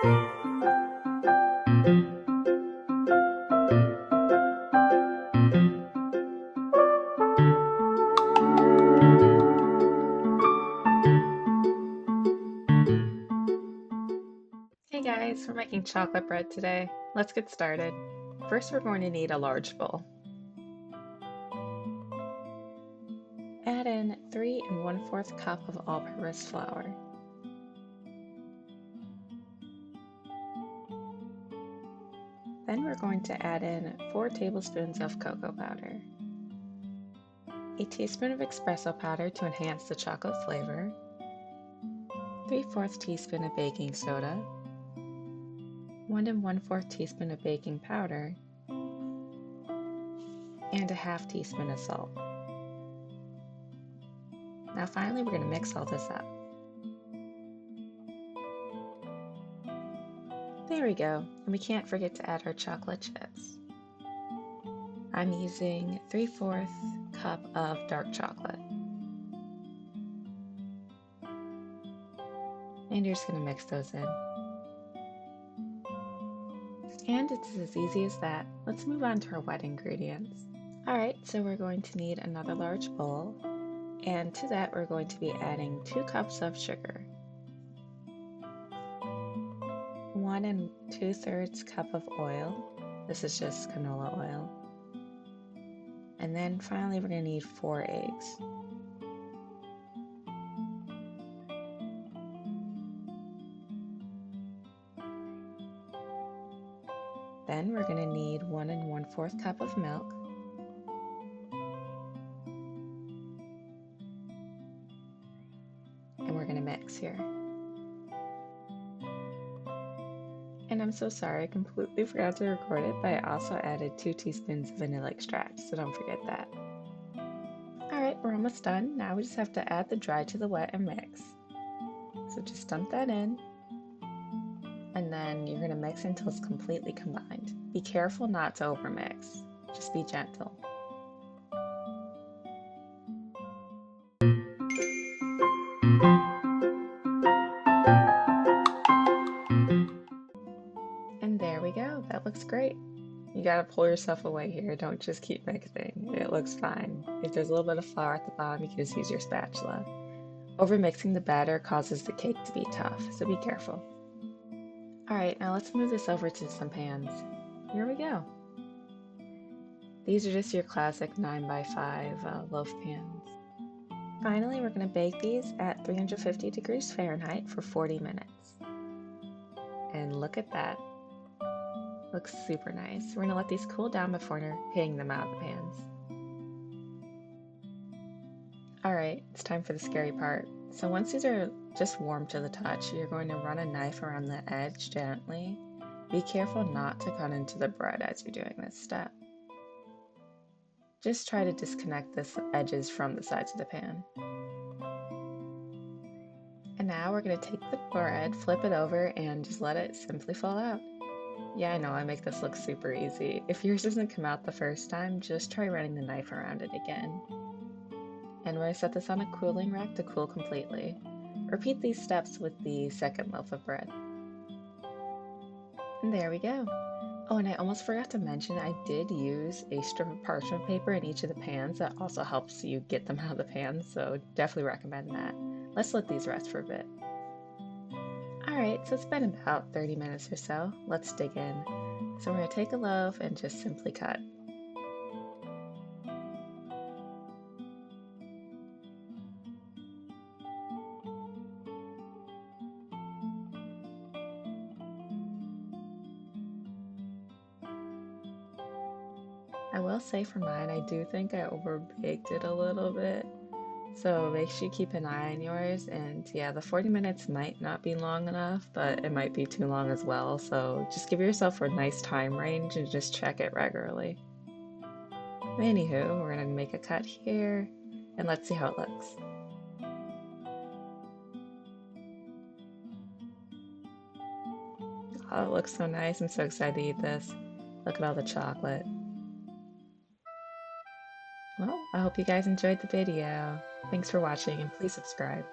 Hey guys, we're making chocolate bread today. Let's get started. First, we're going to need a large bowl. Add in 3 1/4 cup of all-purpose flour. Then we're going to add in 4 tablespoons of cocoa powder, a teaspoon of espresso powder to enhance the chocolate flavor, 3/4 teaspoon of baking soda, 1 1/4 teaspoon of baking powder, and a half teaspoon of salt. Now finally, we're going to mix all this up. There we go, and we can't forget to add our chocolate chips. I'm using 3/4 cup of dark chocolate. And you're just going to mix those in. And it's as easy as that. Let's move on to our wet ingredients. Alright, so we're going to need another large bowl, and to that we're going to be adding 2 cups of sugar, 1 2/3 cup of oil, this is just canola oil, and then finally we're going to need 4 eggs. Then we're going to need 1 1/4 cup of milk, and we're going to mix here. And I'm so sorry, I completely forgot to record it, but I also added 2 teaspoons of vanilla extract, so don't forget that. Alright, we're almost done. Now we just have to add the dry to the wet and mix. So just dump that in, and then you're going to mix until it's completely combined. Be careful not to overmix, just be gentle. And there we go, that looks great. You gotta pull yourself away here, don't just keep mixing. It looks fine. If there's a little bit of flour at the bottom, you can just use your spatula. Overmixing the batter causes the cake to be tough, so be careful. Alright, now let's move this over to some pans. Here we go. These are just your classic 9x5 loaf pans. Finally, we're going to bake these at 350 degrees Fahrenheit for 40 minutes. And look at that. Looks super nice. We're going to let these cool down before hanging them out of the pans. Alright, it's time for the scary part. So once these are just warm to the touch, you're going to run a knife around the edge gently. Be careful not to cut into the bread as you're doing this step. Just try to disconnect the edges from the sides of the pan. And now we're going to take the bread, flip it over, and just let it simply fall out. Yeah, I know, I make this look super easy. If yours doesn't come out the first time, just try running the knife around it again. And we're going to set this on a cooling rack to cool completely. Repeat these steps with the second loaf of bread. And there we go. Oh, and I almost forgot to mention I did use a strip of parchment paper in each of the pans. That also helps you get them out of the pan, so definitely recommend that. Let's let these rest for a bit. Alright, so it's been about 30 minutes or so. Let's dig in. So we're going to take a loaf and just simply cut. I will say for mine, I do think I overbaked it a little bit. So make sure you keep an eye on yours, and yeah, the 40 minutes might not be long enough, but it might be too long as well, so just give yourself a nice time range and just check it regularly. Anywho, we're going to make a cut here, and let's see how it looks. Oh, it looks so nice. I'm so excited to eat this. Look at all the chocolate. Well, I hope you guys enjoyed the video. Thanks for watching, and please subscribe.